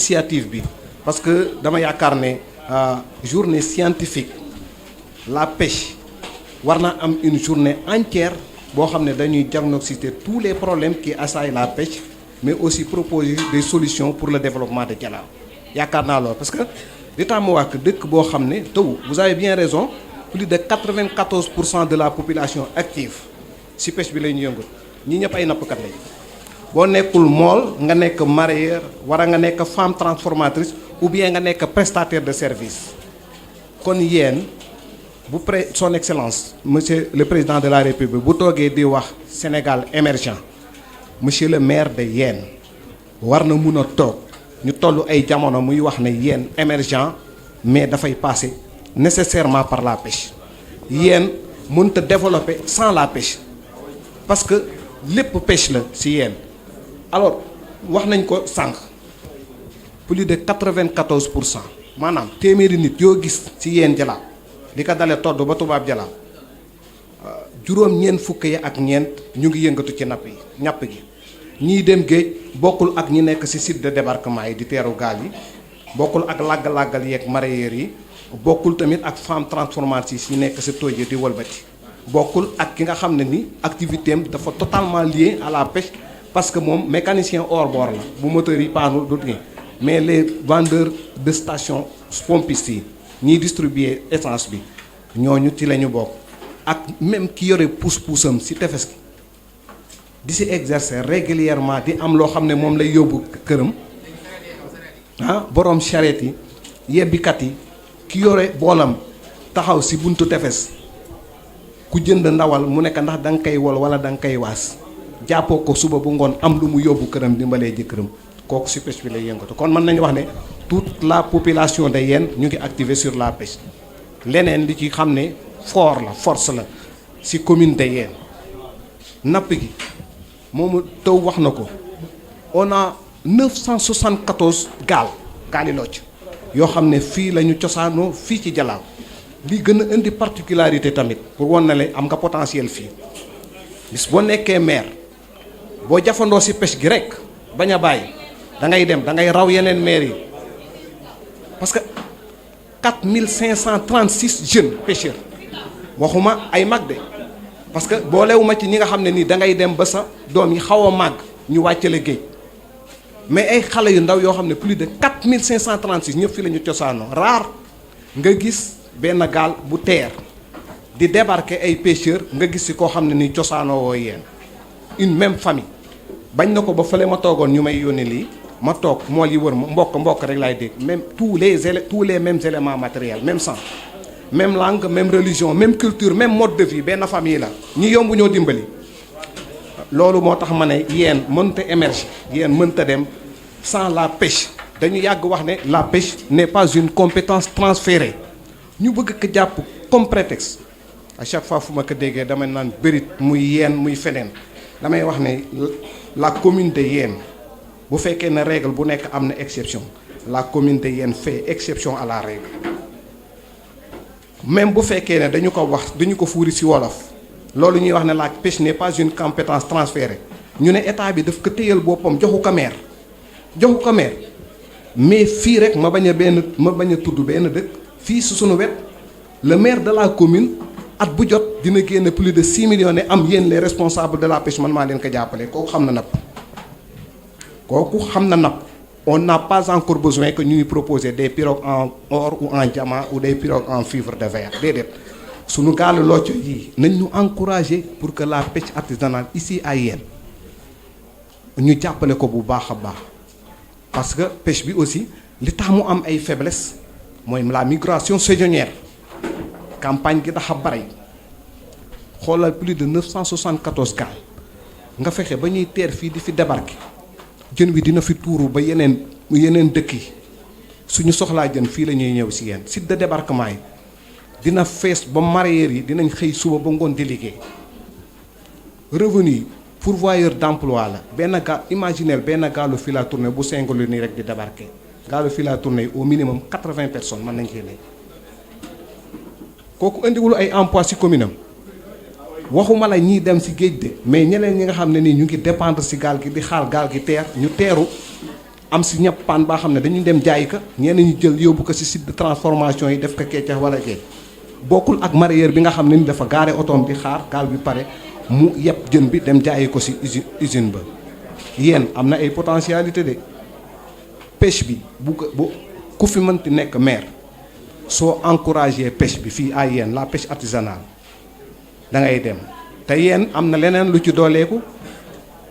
initiative bi parce que dama yaakaar ne journée scientifique la pêche war na am une journée entière boo xam ne dañuy diagnostiquer tous les problèmes qui assaillent la pêche mais aussi proposer des solutions pour le développement de Dialaw yaakaar naa loolu parce que li tax ma wax dëkk boo xam ne taw vous avez bien raison plus de 94% de la population active ci pêche bi lay ñu yëngu ñi ñëpp ay nappkat lañ boo nekkul mool nga nekk mareyeur wara nga nekk femme transformatrice ou bien nga nekk prestataire de service kon yéen bu son excellence monsieur le président de la république bu toogee di wax Sénégal émergent monsieur le maire de Yène war na mun a toog ñu toll ay jamono muy wax ne Yène émergent mais dafay passer nécessairement par la pêche Yène mënut a développer sans la pêche parce que lépp pêche la ci Yène alors wax nañ ko sànq plus de 94% maanaam téeméeri nit yoo gis ci Yène Dialaw li ko dalee todd ba tubaab Dialaw juróom-ñeent fukk yi ak ñeent ñu ngi yëngatu ci napp yi ñàpp gi ñii dem géej bokkul ak ñi nekk ci site de débarquement yi di teeru gaal yi bokkul ak làgg-làggal yeeg mareyeurs yi bokkul tamit ak femme transformatrice yi nekk ci tooj yi di wëlbati bokkul ak ki nga xam ne ni activité am dafa totalement lié à la pêche parce que moom mécanicien hors bord la bu moteur yi paanu du mais les vendeurs de station pompistes yi ñiy distribuer essence bi ñooñu ci la ñu bokk ak même ki yore pousse-poussam ci tefes gi di ci exercer régulièrement di am loo xam ne moom lay yóbbu këram borom charrette yi yebbikat yi ki yore boolam taxaw ci buntu tefes ku jënd ndawal mu nekk ndax da nga koy wol wala da nga koy waas jàppoo ko suba bu ngoon am lu mu yóbbu këram dimbalee jëkkëram kooku ci pêche bi lay yëngatu kon mën nañu wax ne toute la population de Yène ñu ngi activé sur la pêche leneen li ci xam ne fort la force la ci commune de Yène napp gi moomu taw wax na ko on a 974 gaali locc yoo xam ne fii la ñu cosaanoo fii ci Dialaw li gën a indi particularité tamit pour won na le am nga potentiel fii bis boo nekkee maire boo jafandoo ci pêche gi rek bañ a bàyyi da ngay dem da ngay raw yeneen maire yi parce que 4536 jeunes pêcheurs waxuma ay mag de parce que boolewuma ci ñi nga xam ne nii da ngay dem ba sa doom yi xaw a màgg ñu wàccale géej mais ay xale yu ndaw yoo xam ne plus de 4536 ñëpp fi la ñu cosaanoo rare nga gis benn gaal bu teer di débarquer ay pêcheurs nga gis ci koo xam ne nii cosaanoo woo Yène une même famille bañ na ko ba fële ma toogoon ñu may yónnee lii ma toog mool yi wër ma mbokk rek laay dégg même tous les mêmes éléments matériels même sang même langue même religion même culture même mode de vie benn famille la ñi yomb ñoo dimbali loolu moo tax ma ne Yène mënta émerger Yène mënta dem sans la pêche dañu yàgg wax ne la pêche n'est pas une compétence transférée ñu bëgg ko jàpp comme prétexte à chaque fois fu ma ko déggee damay naan bërit muy Yène muy feneen damay wax ne la commune de Yène bu fekkee ne règle bu nekk am na exception la commune de Yène fait exception à la règle même bu fekkee ne dañu ko wax dañu ko fuuri ci wolof loolu ñuy wax ne la pêche n'est pas une compétence transférée ñu ne état bi daf ko téyal boppam joxu ko maire mais fii rek ma bañ a tudd benn dëkk fii su sunu wet le maire de la commune at bu jot dina génne plus de 6 millions ne am yéen les responsables de la pêche man maa leen ko jàppale kooku xam na napp on n'a pas encore besoin que ñuy proposer des pirogues en or ou en diamant ou des pirogues en fibre de verre déedéet suñu gaalu locco yi nañ ñu encourager pour que la pêche artisanale ici à Yène ñu jàppale ko bu baax a baax parce que pêche bi aussi li tax mu am ay faiblesse mooy la migration saisonnière campagne gi dafa bari xoolal plus de 974 gaal nga fexe ba ñuy teer fii di fi débarquer jën wi dina fi tuuru ba yeneen dëkk yi suñu soxlaa jën fii la ñuy ñëw ci Yène site de débarquement yi dina fees ba mareyeurs yi dinañ xëy suba ba ngoon di liggéey revenu yi pourvoyeur d'emploi la benn gaal imaginel benn gaalu fii la tournée bu singlu nii rek di débarquer gaalu fii la tournée au minimum 80 personnes mën nañ cee ne kooku indiwul ay emploi ci commune am waxuma la ñiy dem ci géej de mais ñeneen ñi nga xam ne nii ñu ngi dépendre ci gaal gi di xaar gaal gi teer ñu teeru am si ñëpp paan baa xam ne dañuy dem jaay ka ñenn ñu jël yóbbu ko si site de transformation yi def ko keccax wala kee bokkul ak mareyeur bi nga xam ne ni dafa gaare otoom bi xaar gaal bi pare mu yeb jën bi dem jaayi ko si usine ba. yéen am na ay potentialité de pêche bi bu ku fi mënti nekk maire soo encouragé pêche bi fii à yéen la pêche artisanale da ngay dem te yéen am na leneen lu ci dooleeku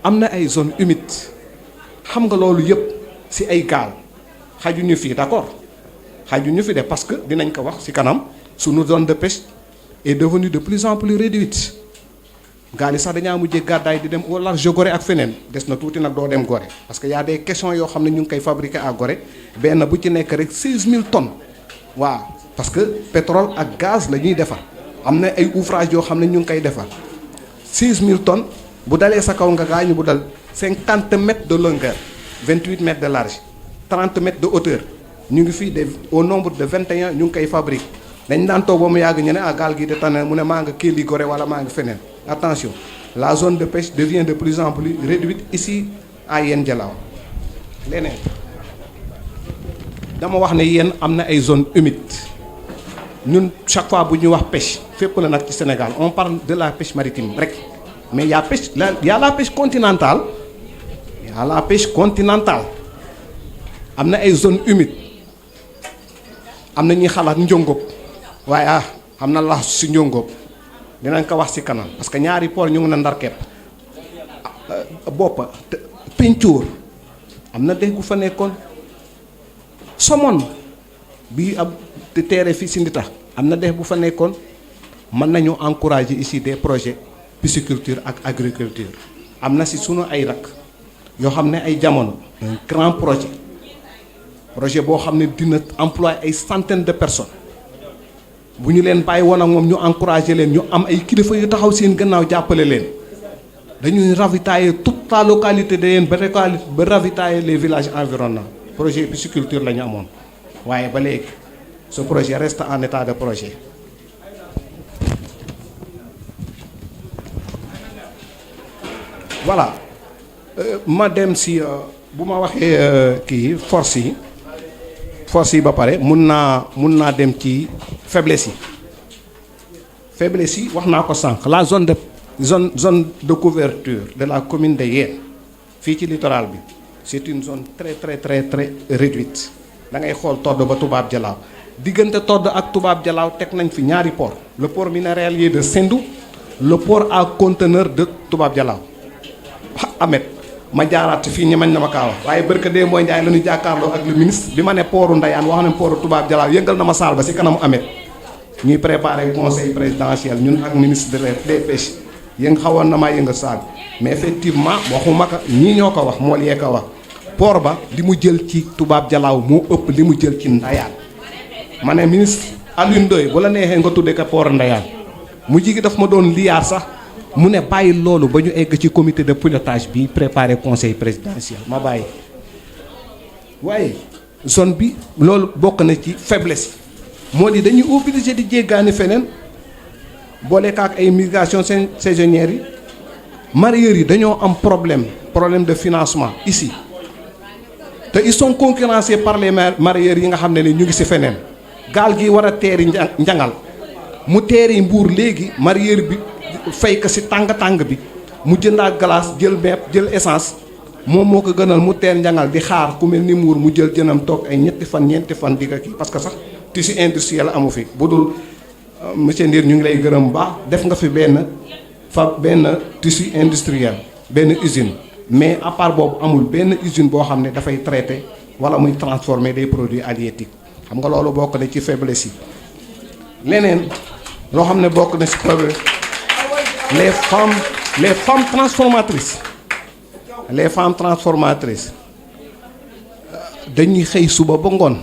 am na ay zone humide xam nga loolu yëpp si ay gaal xajuñu fii d'accord xajuñu fi de parce que dinañ ko wax si kanam sunu zone de pêche est devenue de plus en plus réduite gaal yi sax dañaa mujjee gàddaay di dem au large Gorée ak feneen des na tuuti nag doo dem Gorée parce que y a des questions yoo xam ne ñu ngi koy fabriquer à Gorée benn bu ci nekk rek 16000 tonnes waaw parce que pétrole ak gaz la ñuy defar am na ay ouvrage yoo xam ne ñu ngi koy defar 16000 tonnes bu dalee sa kaw nga gaañu bu dal 50 mètres de longueur 28 mètres de large 30 mètres de hauteur ñu ngi fii de au nombre de 21 ñu ngi koy fabriquer dañ daan toog ba mu yàgg ñu ne ah gaal gi de tànn mu ne maa nga Kéli Gorée wala maa nga feneen attention la zone de pêche devient de plus en plus réduite ici à Yène Dialaw leneen dama wax ne yéen am na ay zone humide ñun chaque fois bu ñuy wax pêche fépp la nag ci Sénégal on parle de la pêche maritime rek mais y a pêche y a la pêche continentale y a la pêche continentale am na ay zone humide am na ñuy xalaat njongob waaye am na la si njongob dinañ ko wax ci kanam parce que ñaari port ñu ngi na ndar kepp boppa Pencóor am na dex gu fa nekkoon Somone bii ab te teere fii si Ndita am na dex bu fa nekkoon mën nañu encourager ici des projets pisciculture ak agriculture am na si sunu ay rak yoo xam ne ay jamono un grand projet boo xam ne dina employer ay centaines de personnes bu ñu leen bàyyi woon ak moom ñu encourager leen ñu am ay kilifa yu taxaw seen gannaaw jàppale leen dañuy ravitailler toute la localité de yéen ba ravitailler les villages environnants projet pisciculture la ñu amoon waaye ba léegi ce projet reste en état de projet. voilà ma dem si bu ma waxee kii force yi ba pare mun naa dem ci faiblesse yi wax naa ko sànq la zone de couverture de la commune de Yène fii ci littoral bi c'est une zone très très très très réduite da ngay xool Todd ba Toubab Dialaw diggante Todd ak Toubab Dialaw teg nañ fi ñaari port le port minéralier de Sendou le port à conteneur de Toubab Dialaw Ahmed ma jaaraat fii ñemañ na ma kaa wax waaye barka dee mooy Njaay la ñu jàkkaarloo ak le ministre bi ma ne pooru Ndayane wax ne pooru Toubab Dialaw yëngal na ma saal ba si kanamu Ahmed ñuy préparer conseil présidentiel ñun ak ministre des pêches yëng xawoon na maa yëngal saal mais effectivement waxuma ko ñii ñoo ko wax moo yee ko wax port ba li mu jël ci Toubab Dialaw moo ëpp li mu jël ci Ndayane ma ne ministre Alioune Ndoye bu la neexee nga tudde ko port Ndayane mu jigi daf ma doon liyaar sax mu ne bàyyi loolu ba ñu egg ci comité de pilotage bi préparer conseil présidentiel ma bàyyi waaye zone bi loolu bokk na ci faiblesse moo di dañuy obligé di jéggaani feneen boole kaak ay migration saisonnières yi mareyeurs yi dañoo am problème de financement ici te ils sont concurrencés par les mareyeurs yi nga xam ne ni ñu ngi ci feneen gaal gi war a teeri njangal mu teeri Mbuur léegi mareyeur bi fay ko ci tàng bi mu jëndaat glace jël mepp jël essence moom moo ko gënal mu teer njangal di xaar ku mel ni Mbuur mu jël jënam toog ay ñeenti fan di ko kii parce que sax tissu industriel amu fi bu dul monsieur Ndir ñu ngi lay gërëm bu baax def nga fi benn tissu industriel benn usine mais à part boobu amul benn usine boo xam ne dafay traiter wala muy transformer des produits halieutiques xam nga loolu bokk na ci faiblesse yi leneen loo xam ne bokk na ci problème les femmes transformatrices dañuy xëy suba ba ngoon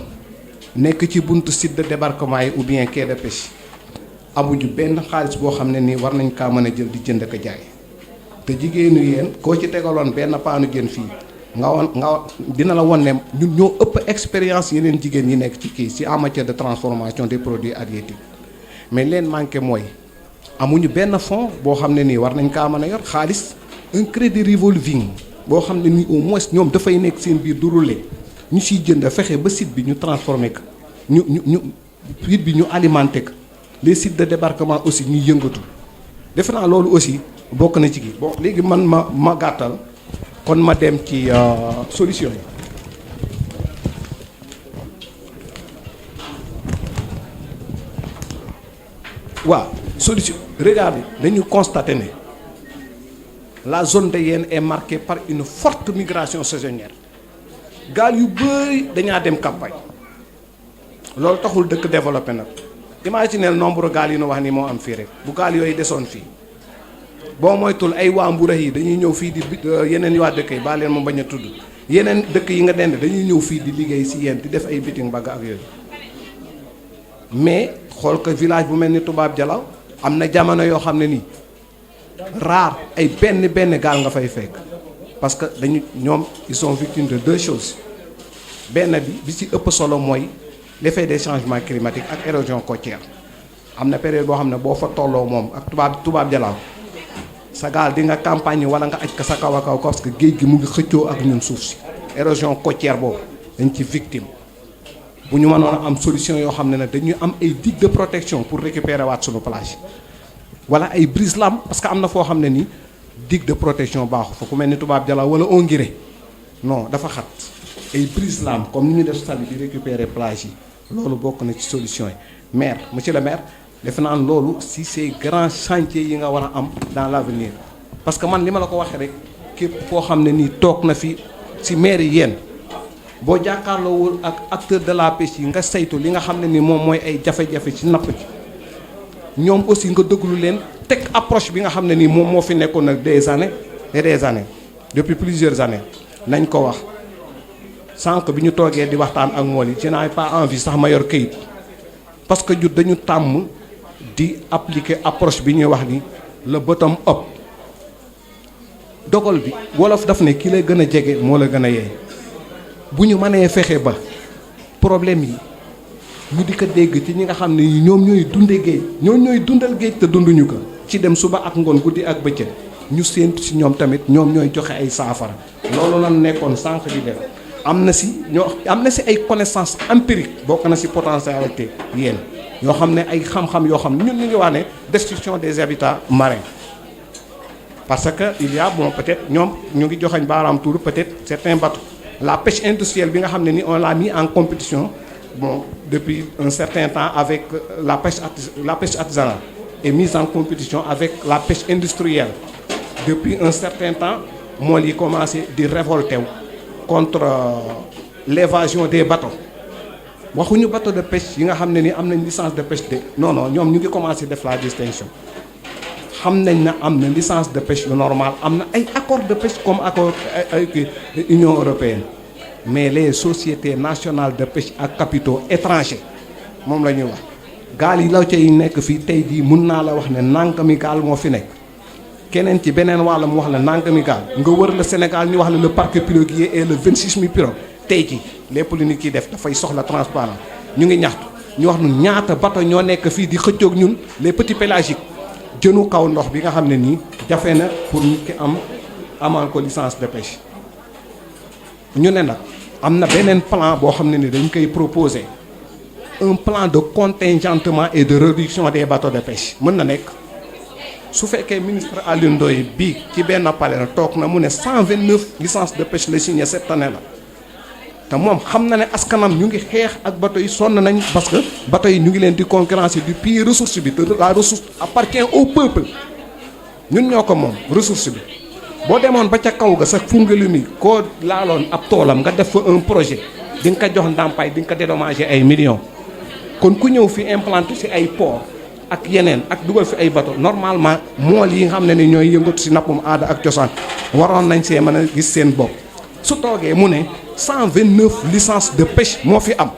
nekk ci buntu site de débarquement yi ou bien quai de pêche amuñu benn xaalis boo xam ne nii war nañ kaa mën a jël di jënd ko jaay te jigéenu yéen koo ci tegaloon benn paanu jën fii nga dina la won ne ñun ñoo ëpp expérience yeneen jigéen yi nekk ci kii ci en matière de transformation des produits halieutiques mais leen manqué mooy amuñu benn fonds boo xam ne nii war nañ kaa mën a yor xaalis un crédit revolving boo xam ne ni au moins ñoom dafay nekk seen biir du rouler ñu siy jënd fexe ba site bi ñu transformé ko ñu site bi ñu alimenté ko les sites de débarquement aussi ñuy yëngatu defe naa loolu aussi bokk na ci kii bon léegi man ma gàttal kon ma dem ci solution yi. waaw solution regardez dañu constater ne la zone de Yène est marquée par une forte migration saisonnière gaal yu bëri dañaa dem campagne loolu taxul dëkk développé nag imaginez nombre gaal yi nu wax ni moo am fii rek bu gaal yooyu desoon fii boo moytul ay waa Mbura yi dañuy ñëw fii di yeneen waa dëkk yi baa leen ma bañ a tudd yeneen dëkk yi nga dend dañuy ñëw fii di liggéey si Yène di def ay biting bagg ak yooyu mais xool ko village bu mel ni Tubaab Jalaaw am na jamono yoo xam ne nii rare ay benn gaal nga fay fekk parce que dañu ñoom ils sont victimes de deux choses benn bi ci ëpp solo mooy l'effet des changements climatiques ak érosion côtière am na période boo xam ne boo fa tolloo moom ak Tubaab Jalaaw sa gaal di nga campagne wala nga aj ko sa kaw a kaw parce que géej gi mu ngi xëccoo ak ñun suuf si érosion côtière boobu dañ ci victime bu ñu mënoon a am solution yoo xam ne nag dañuy am ay digues de protection pour récupérer waat suñu plage wala ay brise-lames parce que am na foo xam ne ni digue de protection baaxu fa ku mel ni Tubaab Jalaaw wala Ongiré non dafa xat ay brise-lames comme ni ñu def sali di récupérer plage yi loolu bokk na ci solution yi maire monsieur le maire defe naa loolu si ces grands chantiers yi nga war a am dans l'avenir parce que man li ma la ko waxee rek képp koo xam ne nii toog na fi si maire yi yéen boo jàkkaarloowul ak acteur de la pêche yi nga saytu li nga xam ne ni moom mooy ay jafe-jafe ci napp ji ñoom aussi nga déglu leen teg approche bi nga xam ne nii moom moo fi nekkoon nag des années et des années depuis plusieurs années nañ ko wax sànq bi ñu toogee di waxtaan ak mool yi je n'avais pas envie sax ma yor këyit parce que jut dañu tàmm di appliquer approche bi ñuy wax ni le bottom up dogal bi wolof daf ne ki lay gën a jege moo la gën a yeey bu ñu mënee fexe ba problème yi ñu di ko dégg ci ñi nga xam ne ñoom ñooy dunde géej ñoom ñooy dundal géej te dunduñu ko ci dem suba ak ngoon guddi ak bëccëg ñu séentu si ñoom tamit ñoom ñooy joxe ay saafara loolu lan nekkoon sànq di def am na si ay connaissances empiriques bokk na si potentialité yéen yoo xam ne ay xam-xam yoo xam ne ñun ñu ngi wax ne destruction des habitats marins parce que il y a bon peut-être ñoom ñu ngi joxañ baaraam tuur peut-être certains bateaux la pêche industrielle bi nga xam ne ni on l'a mis en compétition bon depuis un certain temps avec la pêche artisanale est mise en compétition avec la pêche industrielle depuis un certain temps mool yi commencé di révolter wu contre l'évasion des bateaux waxuñu bateau de pêche yi nga xam ne ni am nañ licence de pêche de non ñoom ñu ngi commencé def la distinction xam nañ na am na licence de pêche yu normal am na ay accord de pêche comme accord avec Union européenne mais les sociétés nationales de pêche ak capitaux étrangers moom la ñuy wax gaal yi la cay nekk fii tey jii mun naa la wax ne nangami gaal moo fi nekk keneen ci beneen wàll mu wax la nangami gaal nga wër la Sénégal ñu wax la le parc piroguier et le 26000 pirogues tey jii lépp lu nit kiy def dafay soxla transparent ñu ngi ñaxtu ñu wax ñun ñaata bateau ñoo nekk fii di xëccoog ñun les petits pélagiques jënu kaw ndox bi nga xam ne nii jafe na pour nit ki amal ko licence de pêche ñu ne nag am na beneen plan boo xam ne ni dañ koy proposer un plan de contingentement et de réduction des bateaux de pêche mën na nekk su fekkee ministre Alioune Ndoye bii ci benn palais toog na mu ne 129 licences de pêche la signé cette année la te moom xam na ne askanam ñu ngi xeex ak bateau yi sonn nañ parce que bateau yi ñu ngi leen di concurrencer du pays ressource bi te la ressource appartient au peuple ñun ñoo ko moom ressource bi boo demoon ba ca kaw ga sax Foundiouly koo laaloon ab toolam nga def fa un projet di nga ko jox ndàmpaay di nga ko dédommager ay millions kon ku ñëw fi implanté ci ay port ak yeneen ak dugal fi ay bateau normalement mool yi nga xam ne ni ñooy yëngatu ci nappum aada ak cosaan waroon nañ see mën a gis seen bopp su toogee mu ne 129 licences de pêche moo fi am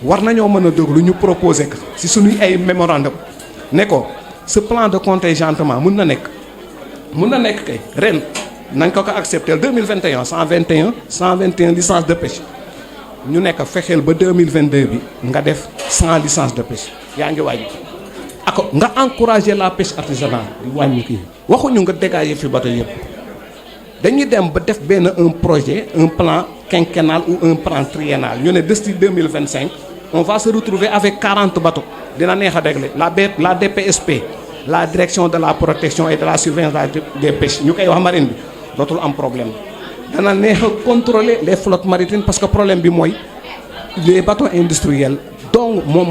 war nañoo mën a déglu ñu proposer ko ci suñuy ay mémorandum ne ko ce plan de contingentement mun na nekk kay ren nañ ko accepter 2021 121 licences de pêche ñu nekk fexeel ba 2022 bi nga def 100 licences de pêche yaa ngi wàññi ako nga encourager la pêche artisanale di wàññi kii waxuñu nga dégager fi bateau yëpp dañuy dem ba def un projet un plan quinquennal ou un plan triennal ñu ne d'ici 2025 on va se retrouver avec 40 bateaux dina neex a régler la DPSP la direction de la protection et de la surveillance des pêches ñu koy wax marine bi dootul am problème dana neex a contrôler les flottes maritimes parce que problème bi mooy les bateaux industriels donc moom